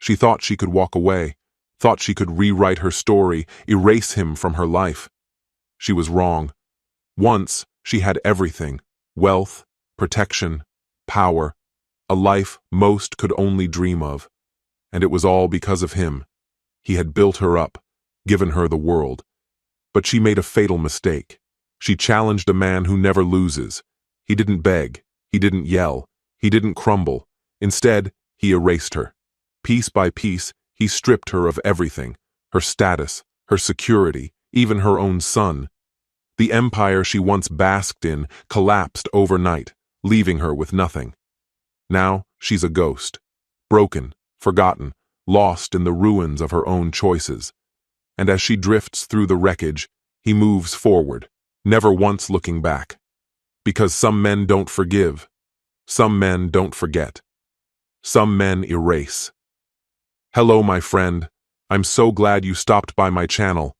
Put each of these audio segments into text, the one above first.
She thought she could walk away, thought she could rewrite her story, erase him from her life. She was wrong. Once, she had everything: wealth, protection, power, a life most could only dream of. And it was all because of him. He had built her up, given her the world. But she made a fatal mistake. She challenged a man who never loses. He didn't beg, he didn't yell, he didn't crumble. Instead, he erased her. Piece by piece, he stripped her of everything: her status, her security, even her own son. The empire she once basked in collapsed overnight, leaving her with nothing. Now she's a ghost, broken, forgotten, lost in the ruins of her own choices. And as she drifts through the wreckage, he moves forward, never once looking back. Because some men don't forgive. Some men don't forget. Some men erase. Hello, my friend. I'm so glad you stopped by my channel.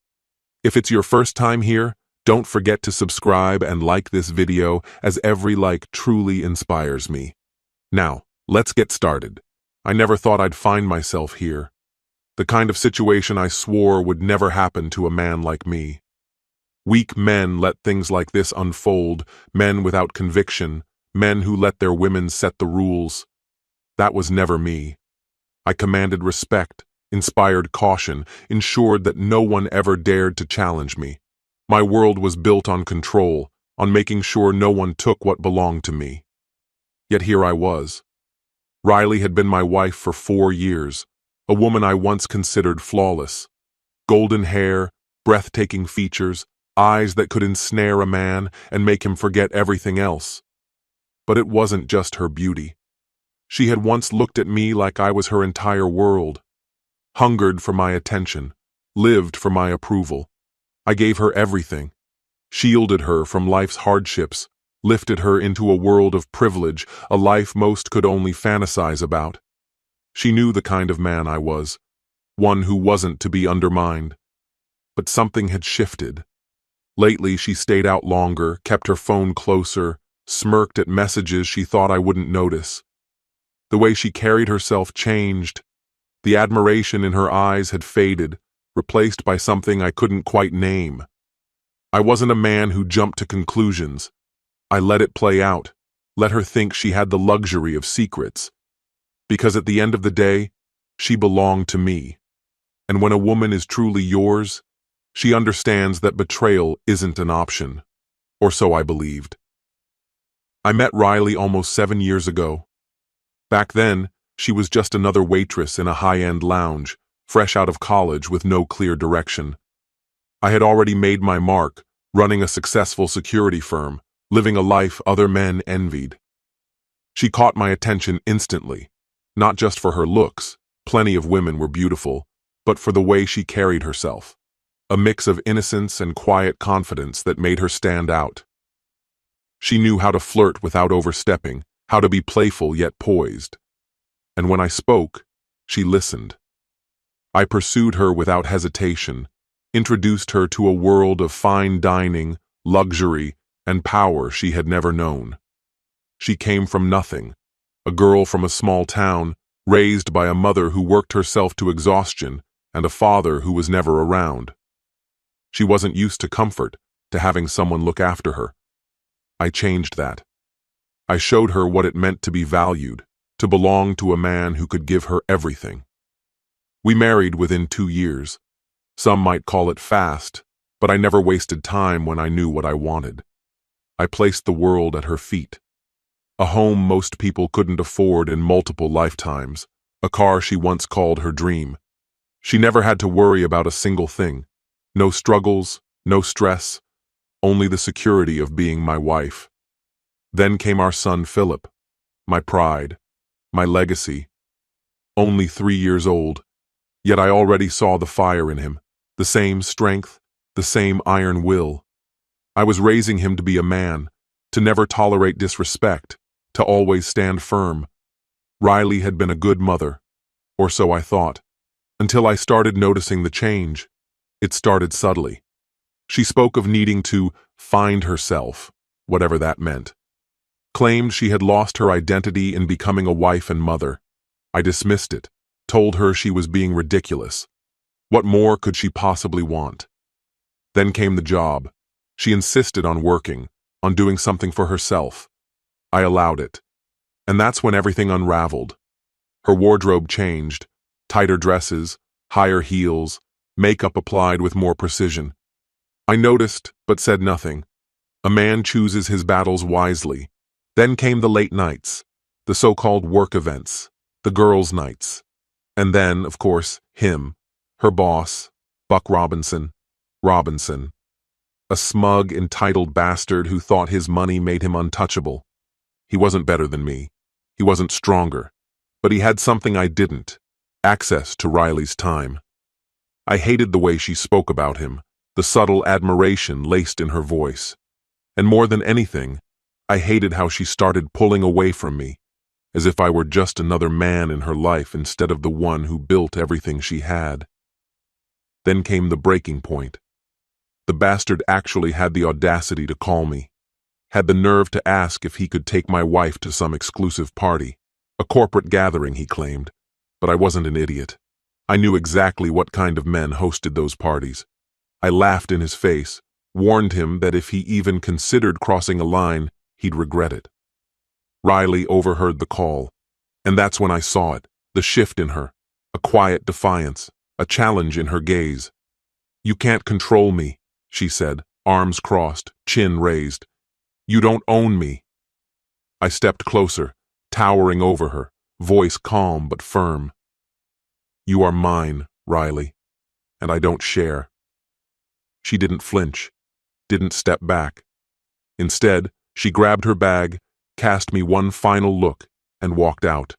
If it's your first time here, don't forget to subscribe and like this video, as every like truly inspires me. Now, let's get started. I never thought I'd find myself here. The kind of situation I swore would never happen to a man like me. Weak men let things like this unfold, men without conviction, men who let their women set the rules. That was never me. I commanded respect, inspired caution, ensured that no one ever dared to challenge me. My world was built on control, on making sure no one took what belonged to me. Yet here I was. Riley had been my wife for 4 years, a woman I once considered flawless. Golden hair, breathtaking features, eyes that could ensnare a man and make him forget everything else. But it wasn't just her beauty. She had once looked at me like I was her entire world, hungered for my attention, lived for my approval. I gave her everything, shielded her from life's hardships, lifted her into a world of privilege, a life most could only fantasize about. She knew the kind of man I was, one who wasn't to be undermined. But something had shifted. Lately, she stayed out longer, kept her phone closer, smirked at messages she thought I wouldn't notice. The way she carried herself changed. The admiration in her eyes had faded, replaced by something I couldn't quite name. I wasn't a man who jumped to conclusions. I let it play out, let her think she had the luxury of secrets. Because at the end of the day, she belonged to me. And when a woman is truly yours, she understands that betrayal isn't an option. Or so I believed. I met Riley almost 7 years ago. Back then, she was just another waitress in a high-end lounge, fresh out of college with no clear direction. I had already made my mark, running a successful security firm, living a life other men envied. She caught my attention instantly, not just for her looks, plenty of women were beautiful, but for the way she carried herself. A mix of innocence and quiet confidence that made her stand out. She knew how to flirt without overstepping, how to be playful yet poised. And when I spoke, she listened. I pursued her without hesitation, introduced her to a world of fine dining, luxury, and power she had never known. She came from nothing, a girl from a small town, raised by a mother who worked herself to exhaustion and a father who was never around. She wasn't used to comfort, to having someone look after her. I changed that. I showed her what it meant to be valued, to belong to a man who could give her everything. We married within 2 years. Some might call it fast, but I never wasted time when I knew what I wanted. I placed the world at her feet. A home most people couldn't afford in multiple lifetimes, a car she once called her dream. She never had to worry about a single thing. No struggles, no stress, only the security of being my wife. Then came our son Philip, my pride, my legacy. Only 3 years old, yet I already saw the fire in him, the same strength, the same iron will. I was raising him to be a man, to never tolerate disrespect, to always stand firm. Riley had been a good mother, or so I thought, until I started noticing the change. It started subtly. She spoke of needing to find herself, whatever that meant. Claimed she had lost her identity in becoming a wife and mother. I dismissed it. told her she was being ridiculous. What more could she possibly want? Then came the job. She insisted on working, on doing something for herself. I allowed it. And that's when everything unraveled. Her wardrobe changed. Tighter dresses, higher heels, makeup applied with more precision. I noticed, but said nothing. A man chooses his battles wisely. Then came the late nights, the so-called work events, the girls' nights. And then, of course, him, her boss, Buck Robinson. A smug, entitled bastard who thought his money made him untouchable. He wasn't better than me. He wasn't stronger. But he had something I didn't: access to Riley's time. I hated the way she spoke about him, the subtle admiration laced in her voice. And more than anything, I hated how she started pulling away from me, as if I were just another man in her life instead of the one who built everything she had. Then came the breaking point. The bastard actually had the audacity to call me, had the nerve to ask if he could take my wife to some exclusive party, a corporate gathering, he claimed. But I wasn't an idiot. I knew exactly what kind of men hosted those parties. I laughed in his face, warned him that if he even considered crossing a line, he'd regret it. Riley overheard the call, and that's when I saw it, the shift in her, a quiet defiance, a challenge in her gaze. "You can't control me," she said, arms crossed, chin raised. "You don't own me." I stepped closer, towering over her, voice calm but firm. "You are mine, Riley, and I don't share." She didn't flinch, didn't step back. Instead, she grabbed her bag, cast me one final look, and walked out.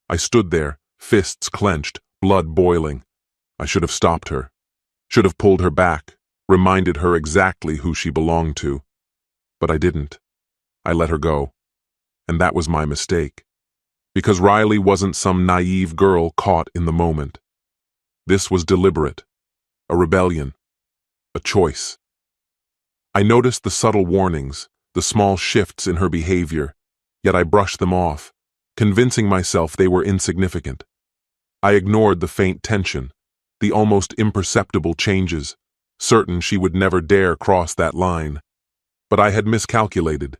I stood there, fists clenched, blood boiling. I should have stopped her, should have pulled her back, reminded her exactly who she belonged to. But I didn't. I let her go. And that was my mistake. Because Riley wasn't some naive girl caught in the moment. This was deliberate, a rebellion, a choice. I noticed the subtle warnings, the small shifts in her behavior, yet I brushed them off, convincing myself they were insignificant. I ignored the faint tension, the almost imperceptible changes, certain she would never dare cross that line. But I had miscalculated.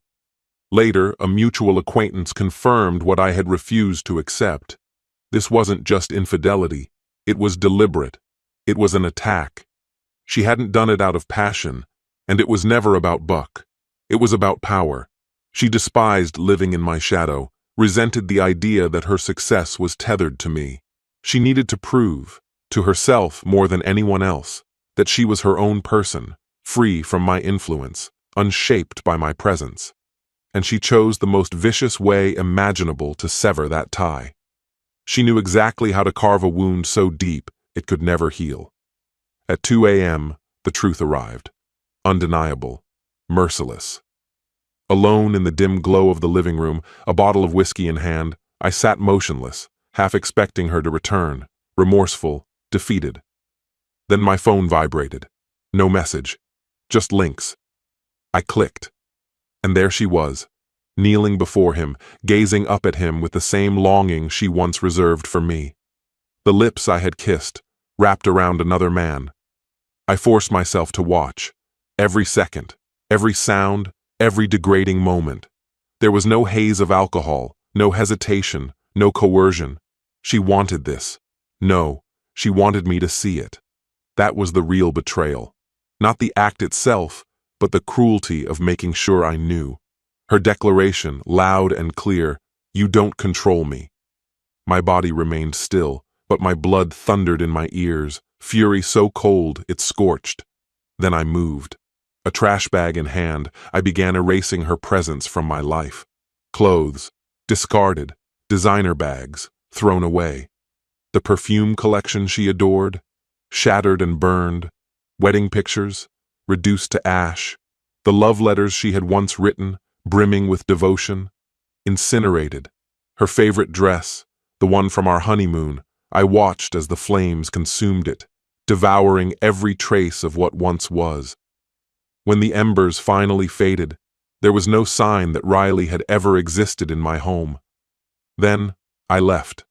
Later, a mutual acquaintance confirmed what I had refused to accept. This wasn't just infidelity. It was deliberate. It was an attack. She hadn't done it out of passion, and it was never about Buck. It was about power. She despised living in my shadow, resented the idea that her success was tethered to me. She needed to prove, to herself more than anyone else, that she was her own person, free from my influence, unshaped by my presence. And she chose the most vicious way imaginable to sever that tie. She knew exactly how to carve a wound so deep it could never heal. At 2 a.m., the truth arrived. Undeniable, merciless. Alone in the dim glow of the living room, a bottle of whiskey in hand, I sat motionless, half expecting her to return, remorseful, defeated. Then my phone vibrated. No message, just links. I clicked. And there she was, kneeling before him, gazing up at him with the same longing she once reserved for me. The lips I had kissed, wrapped around another man. I forced myself to watch. Every second, every sound, every degrading moment. There was no haze of alcohol, no hesitation, no coercion. She wanted this. No, she wanted me to see it. That was the real betrayal. Not the act itself, but the cruelty of making sure I knew. Her declaration, loud and clear, "You don't control me." My body remained still, but my blood thundered in my ears, fury so cold it scorched. Then I moved. A trash bag in hand, I began erasing her presence from my life. Clothes, discarded, designer bags, thrown away. The perfume collection she adored, shattered and burned. Wedding pictures, reduced to ash. The love letters she had once written, brimming with devotion, incinerated. Her favorite dress, the one from our honeymoon, I watched as the flames consumed it, devouring every trace of what once was. When the embers finally faded, there was no sign that Riley had ever existed in my home. Then I left.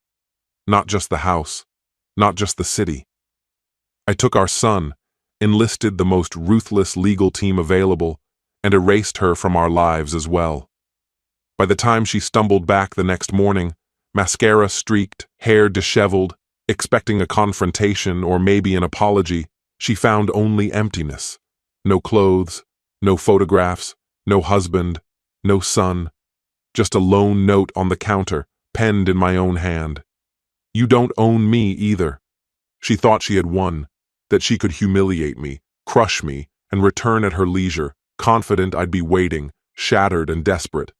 Not just the house, not just the city. I took our son, enlisted the most ruthless legal team available, and erased her from our lives as well. By the time she stumbled back the next morning, mascara streaked, hair disheveled, expecting a confrontation or maybe an apology, she found only emptiness. No clothes, no photographs, no husband, no son, just a lone note on the counter, penned in my own hand. You don't own me either. She thought she had won, that she could humiliate me, crush me, and return at her leisure, confident I'd be waiting, shattered and desperate.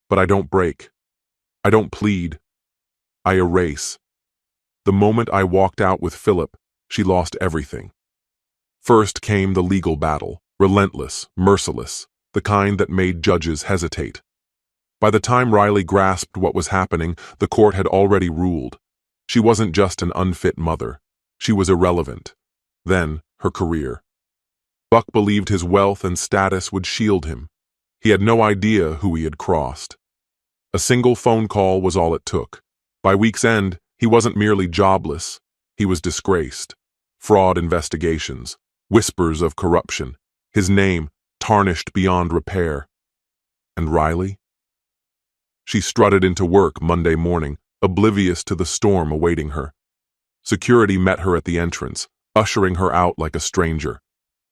But I don't break. I don't plead. I erase. The moment I walked out with Philip, she lost everything. First came the legal battle, relentless, merciless, the kind that made judges hesitate. By the time Riley grasped what was happening, the court had already ruled. She wasn't just an unfit mother. She was irrelevant. Then, her career. Buck believed his wealth and status would shield him. He had no idea who he had crossed. A single phone call was all it took. By week's end, he wasn't merely jobless. He was disgraced. Fraud investigations, whispers of corruption, his name tarnished beyond repair. And Riley? She strutted into work Monday morning, oblivious to the storm awaiting her. Security met her at the entrance, ushering her out like a stranger.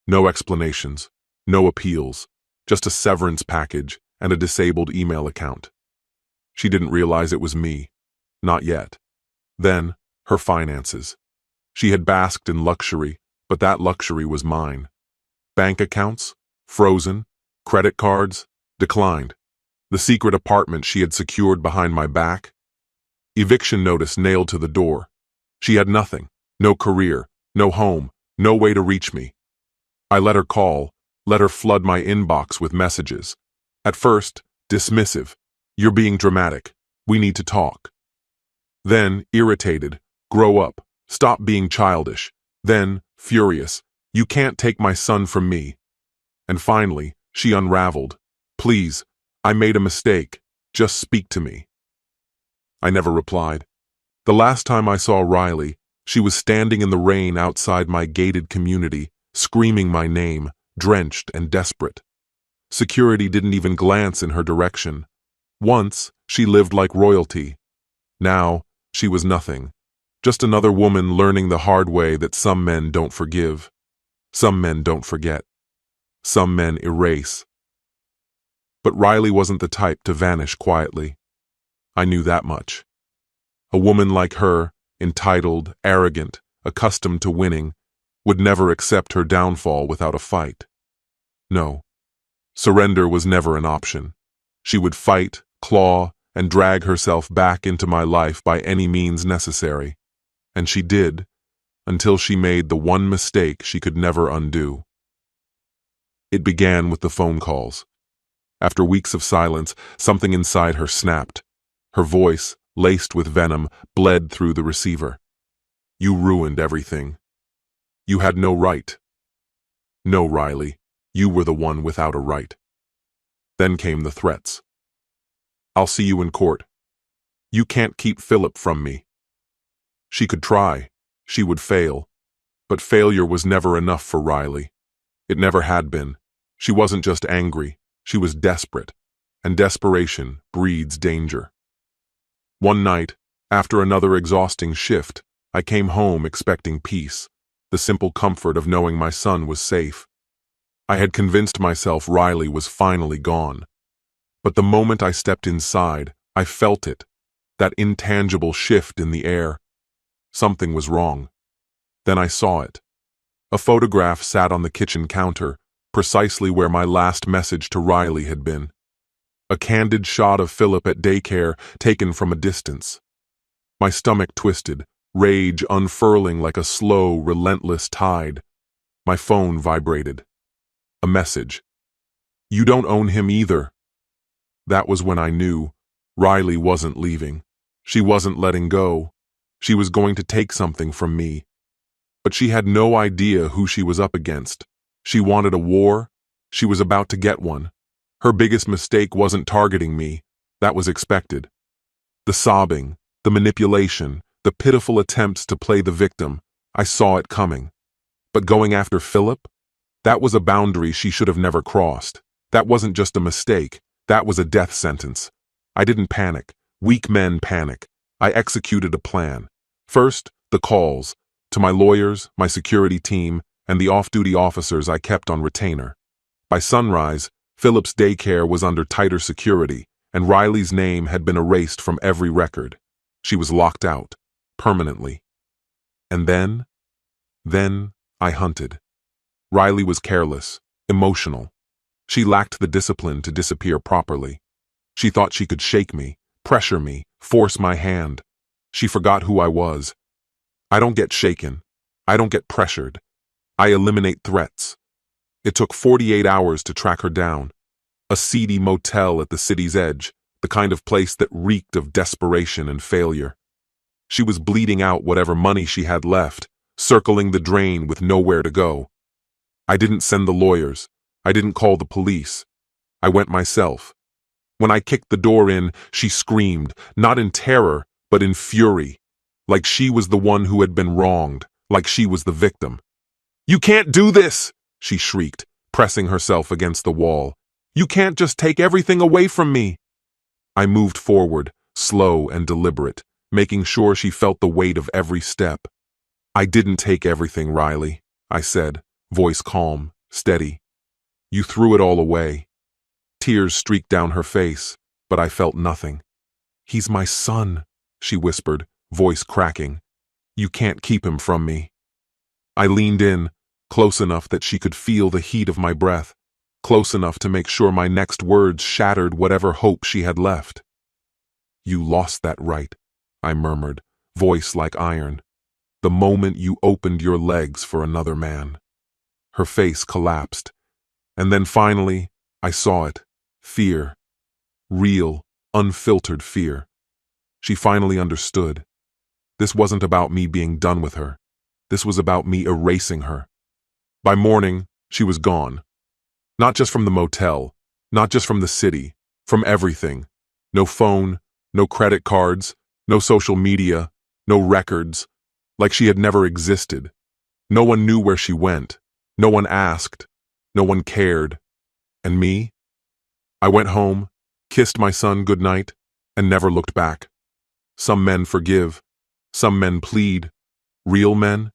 No explanations, no appeals, just a severance package and a disabled email account. She didn't realize it was me. Not yet. Then, her finances. She had basked in luxury, but that luxury was mine. Bank accounts? Frozen. Credit cards? Declined. The secret apartment she had secured behind my back? Eviction notice nailed to the door. She had nothing. No career. No home. No way to reach me. I let her call, let her flood my inbox with messages. At first, dismissive. You're being dramatic. We need to talk. Then, irritated. Grow up. Stop being childish. Then, furious. You can't take my son from me. And finally, she unraveled. Please, I made a mistake. Just speak to me. I never replied. The last time I saw Riley, she was standing in the rain outside my gated community, screaming my name, drenched and desperate. Security didn't even glance in her direction. Once, she lived like royalty. Now, she was nothing. Just another woman learning the hard way that some men don't forgive. Some men don't forget. Some men erase. But Riley wasn't the type to vanish quietly. I knew that much. A woman like her, entitled, arrogant, accustomed to winning, would never accept her downfall without a fight. No, surrender was never an option. She would fight, claw, and drag herself back into my life by any means necessary. And she did, until she made the one mistake she could never undo. It began with the phone calls. After weeks of silence, something inside her snapped. Her voice, laced with venom, bled through the receiver. You ruined everything. You had no right. No, Riley, you were the one without a right. Then came the threats. I'll see you in court. You can't keep Philip from me. She could try. She would fail. But failure was never enough for Riley. It never had been. She wasn't just angry. She was desperate. And desperation breeds danger. One night, after another exhausting shift, I came home expecting peace, the simple comfort of knowing my son was safe. I had convinced myself Riley was finally gone. But the moment I stepped inside, I felt it, that intangible shift in the air. Something was wrong. Then I saw it. A photograph sat on the kitchen counter, precisely where my last message to Riley had been. A candid shot of Philip at daycare taken from a distance. My stomach twisted, rage unfurling like a slow, relentless tide. My phone vibrated. A message. You don't own him either. That was when I knew Riley wasn't leaving. She wasn't letting go. She was going to take something from me. But she had no idea who she was up against. She wanted a war. She was about to get one. Her biggest mistake wasn't targeting me. That was expected. The sobbing, the manipulation, the pitiful attempts to play the victim. I saw it coming. But going after Philip? That was a boundary she should have never crossed. That wasn't just a mistake. That was a death sentence. I didn't panic. Weak men panic. I executed a plan. First, the calls. To my lawyers, my security team, and the off-duty officers I kept on retainer. By sunrise, Philip's daycare was under tighter security, and Riley's name had been erased from every record. She was locked out, permanently. And then I hunted. Riley was careless, emotional. She lacked the discipline to disappear properly. She thought she could shake me, pressure me, force my hand. She forgot who I was. I don't get shaken. I don't get pressured. I eliminate threats. It took 48 hours to track her down. A seedy motel at the city's edge, the kind of place that reeked of desperation and failure. She was bleeding out whatever money she had left, circling the drain with nowhere to go. I didn't send the lawyers. I didn't call the police. I went myself. When I kicked the door in, she screamed, not in terror, but in fury, like she was the one who had been wronged, like she was the victim. "You can't do this!" she shrieked, pressing herself against the wall. "You can't just take everything away from me!" I moved forward, slow and deliberate, making sure she felt the weight of every step. "I didn't take everything, Riley," I said, voice calm, steady. "You threw it all away." Tears streaked down her face, but I felt nothing. "He's my son," she whispered, voice cracking. "You can't keep him from me." I leaned in, close enough that she could feel the heat of my breath, close enough to make sure my next words shattered whatever hope she had left. "You lost that right," I murmured, voice like iron, "the moment you opened your legs for another man." Her face collapsed, and then finally, I saw it. Fear. Real, unfiltered fear. She finally understood. This wasn't about me being done with her. This was about me erasing her. By morning, she was gone. Not just from the motel, not just from the city, from everything. No phone, no credit cards, no social media, no records, like she had never existed. No one knew where she went. No one asked. No one cared. And me? I went home, kissed my son goodnight, and never looked back. Some men forgive. Some men plead. Real men?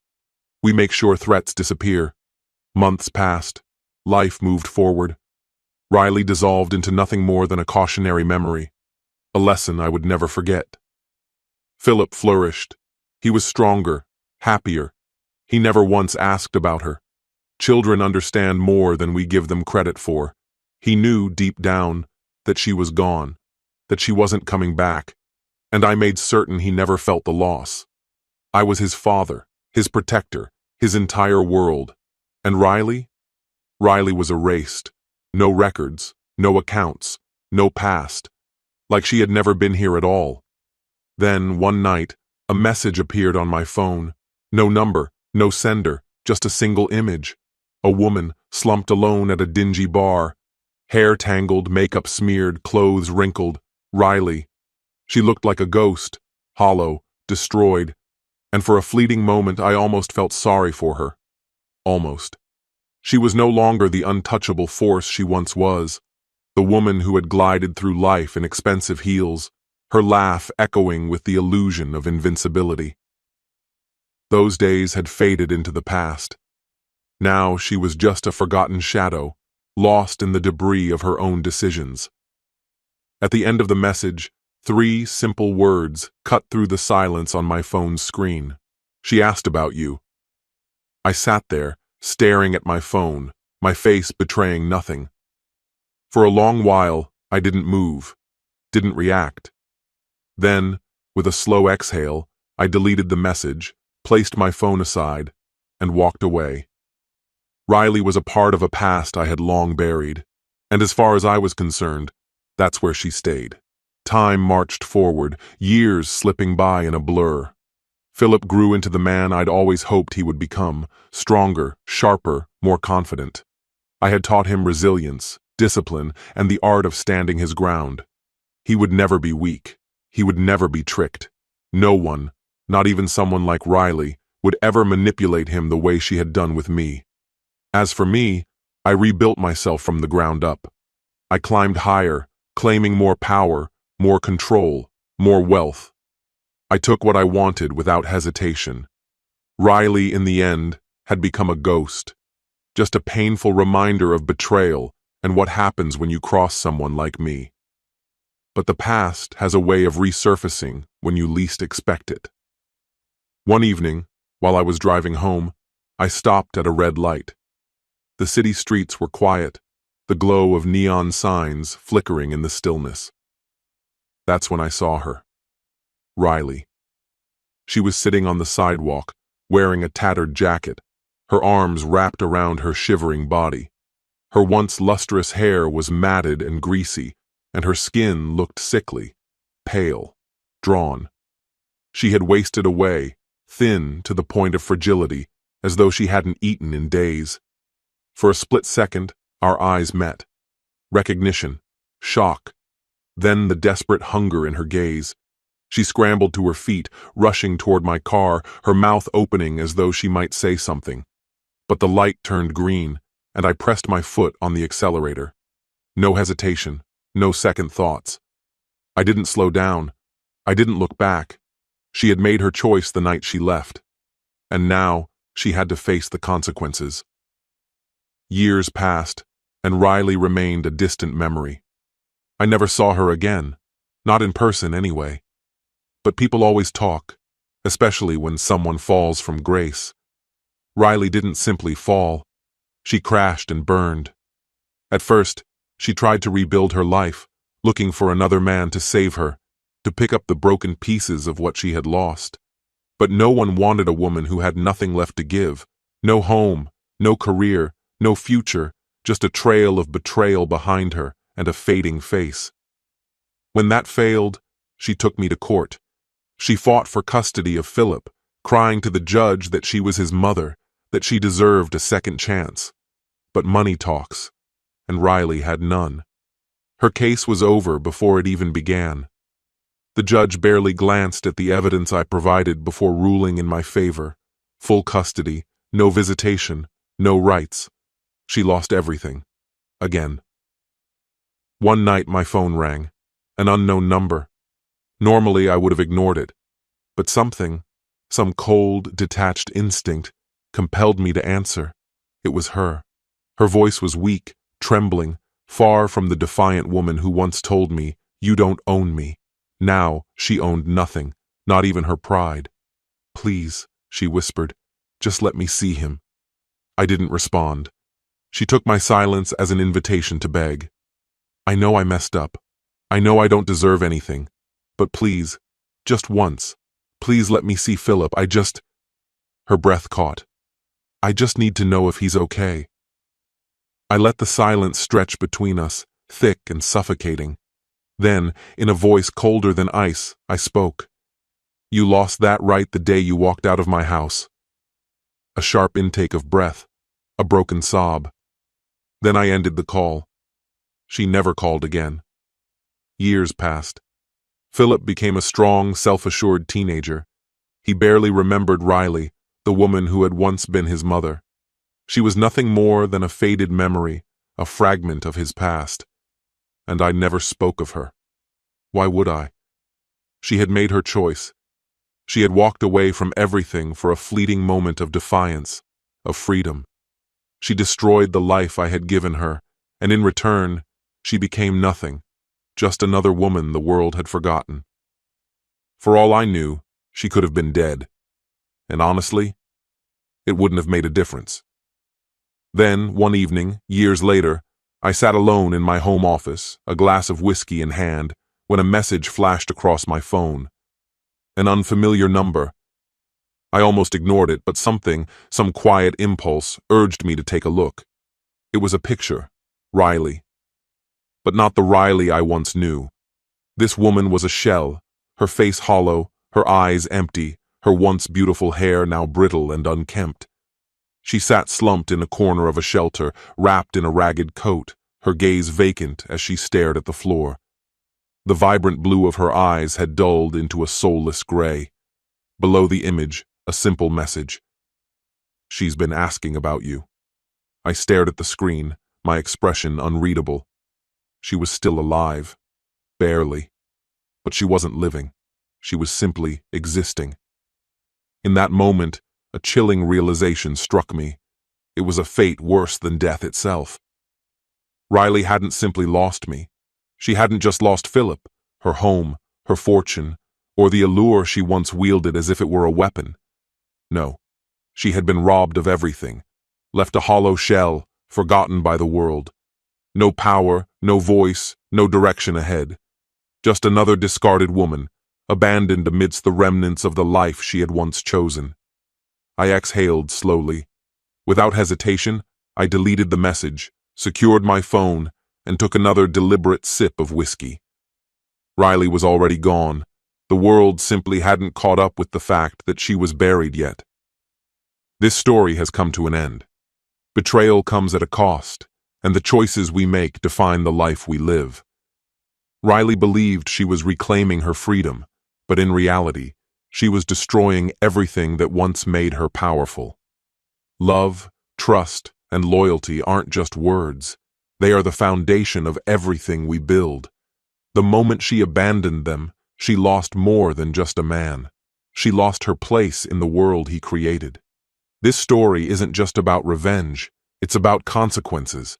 We make sure threats disappear. Months passed. Life moved forward. Riley dissolved into nothing more than a cautionary memory, a lesson I would never forget. Philip flourished. He was stronger, happier. He never once asked about her. Children understand more than we give them credit for. He knew deep down that she was gone, that she wasn't coming back, and I made certain he never felt the loss. I was his father, his protector, his entire world. And Riley? Riley was erased. No records, no accounts, no past. Like she had never been here at all. Then, one night, a message appeared on my phone. No number, no sender, just a single image. A woman, slumped alone at a dingy bar. Hair tangled, makeup smeared, clothes wrinkled. Riley. She looked like a ghost, hollow, destroyed. And for a fleeting moment I almost felt sorry for her. Almost. She was no longer the untouchable force she once was. The woman who had glided through life in expensive heels, her laugh echoing with the illusion of invincibility. Those days had faded into the past. Now she was just a forgotten shadow, lost in the debris of her own decisions. At the end of the message, 3 simple words cut through the silence on my phone's screen. "She asked about you." I sat there, staring at my phone, my face betraying nothing. For a long while, I didn't move, didn't react. Then, with a slow exhale, I deleted the message, placed my phone aside, and walked away. Riley was a part of a past I had long buried, and as far as I was concerned, that's where she stayed. Time marched forward, years slipping by in a blur. Philip grew into the man I'd always hoped he would become, stronger, sharper, more confident. I had taught him resilience, discipline, and the art of standing his ground. He would never be weak. He would never be tricked. No one, Not even someone like Riley would ever manipulate him the way she had done with me. As for me, I rebuilt myself from the ground up. I climbed higher, claiming more power, more control, more wealth. I took what I wanted without hesitation. Riley, in the end, had become a ghost, just a painful reminder of betrayal and what happens when you cross someone like me. But the past has a way of resurfacing when you least expect it. One evening, while I was driving home, I stopped at a red light. The city streets were quiet, the glow of neon signs flickering in the stillness. That's when I saw her. Riley. She was sitting on the sidewalk, wearing a tattered jacket, her arms wrapped around her shivering body. Her once lustrous hair was matted and greasy, and her skin looked sickly, pale, drawn. She had wasted away, thin to the point of fragility, as though she hadn't eaten in days. For a split second, our eyes met. Recognition, shock, then the desperate hunger in her gaze. She scrambled to her feet, rushing toward my car, her mouth opening as though she might say something. But the light turned green, and I pressed my foot on the accelerator. No hesitation, no second thoughts. I didn't slow down. I didn't look back. She had made her choice the night she left. And now, she had to face the consequences. Years passed, and Riley remained a distant memory. I never saw her again, not in person anyway. But people always talk, especially when someone falls from grace. Riley didn't simply fall. She crashed and burned. At first, she tried to rebuild her life, looking for another man to save her, to pick up the broken pieces of what she had lost. But no one wanted a woman who had nothing left to give, no home, no career, no future, just a trail of betrayal behind her and a fading face. When that failed, she took me to court. She fought for custody of Philip, crying to the judge that she was his mother, that she deserved a second chance. But money talks, and Riley had none. Her case was over before it even began. The judge barely glanced at the evidence I provided before ruling in my favor. Full custody, no visitation, no rights. She lost everything. Again. One night my phone rang, an unknown number. Normally I would have ignored it, but something, some cold, detached instinct, compelled me to answer. It was her. Her voice was weak, trembling, far from the defiant woman who once told me, "You don't own me." Now she owned nothing, not even her pride. "Please," she whispered, "just let me see him." I didn't respond. She took my silence as an invitation to beg. "I know I messed up. I know I don't deserve anything. But please, just once, please let me see Philip. Her breath caught. "I just need to know if he's okay." I let the silence stretch between us, thick and suffocating. Then, in a voice colder than ice, I spoke. "You lost that right the day you walked out of my house." A sharp intake of breath, a broken sob. Then I ended the call. She never called again. Years passed. Philip became a strong, self-assured teenager. He barely remembered Riley, the woman who had once been his mother. She was nothing more than a faded memory, a fragment of his past. And I never spoke of her. Why would I? She had made her choice. She had walked away from everything for a fleeting moment of defiance, of freedom. She destroyed the life I had given her, and in return, she became nothing, just another woman the world had forgotten. For all I knew, she could have been dead. And honestly, it wouldn't have made a difference. Then, one evening, years later, I sat alone in my home office, a glass of whiskey in hand, when a message flashed across my phone. An unfamiliar number. I almost ignored it, but some quiet impulse, urged me to take a look. It was a picture, Riley. But not the Riley I once knew. This woman was a shell, her face hollow, her eyes empty, her once beautiful hair now brittle and unkempt. She sat slumped in a corner of a shelter, wrapped in a ragged coat, her gaze vacant as she stared at the floor. The vibrant blue of her eyes had dulled into a soulless gray. Below the image, a simple message. She's been asking about you. I stared at the screen, my expression unreadable. She was still alive. Barely. But she wasn't living. She was simply existing. In that moment, a chilling realization struck me. It was a fate worse than death itself. Riley hadn't simply lost me. She hadn't just lost Philip, her home, her fortune, or the allure she once wielded as if it were a weapon. No, she had been robbed of everything, left a hollow shell, forgotten by the world. No power, no voice, no direction ahead. Just another discarded woman, abandoned amidst the remnants of the life she had once chosen. I exhaled slowly. Without hesitation, I deleted the message, secured my phone, and took another deliberate sip of whiskey. Riley was already gone. The world simply hadn't caught up with the fact that she was buried yet. This story has come to an end. Betrayal comes at a cost, and the choices we make define the life we live. Riley believed she was reclaiming her freedom, but in reality, she was destroying everything that once made her powerful. Love, trust, and loyalty aren't just words. They are the foundation of everything we build. The moment she abandoned them, she lost more than just a man. She lost her place in the world he created. This story isn't just about revenge, it's about consequences.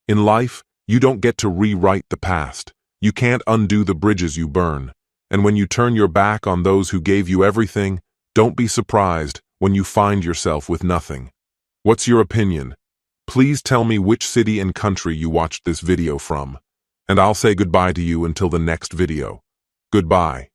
In life, you don't get to rewrite the past. You can't undo the bridges you burn. And when you turn your back on those who gave you everything, don't be surprised when you find yourself with nothing. What's your opinion? Please tell me which city and country you watched this video from, and I'll say goodbye to you until the next video. Goodbye.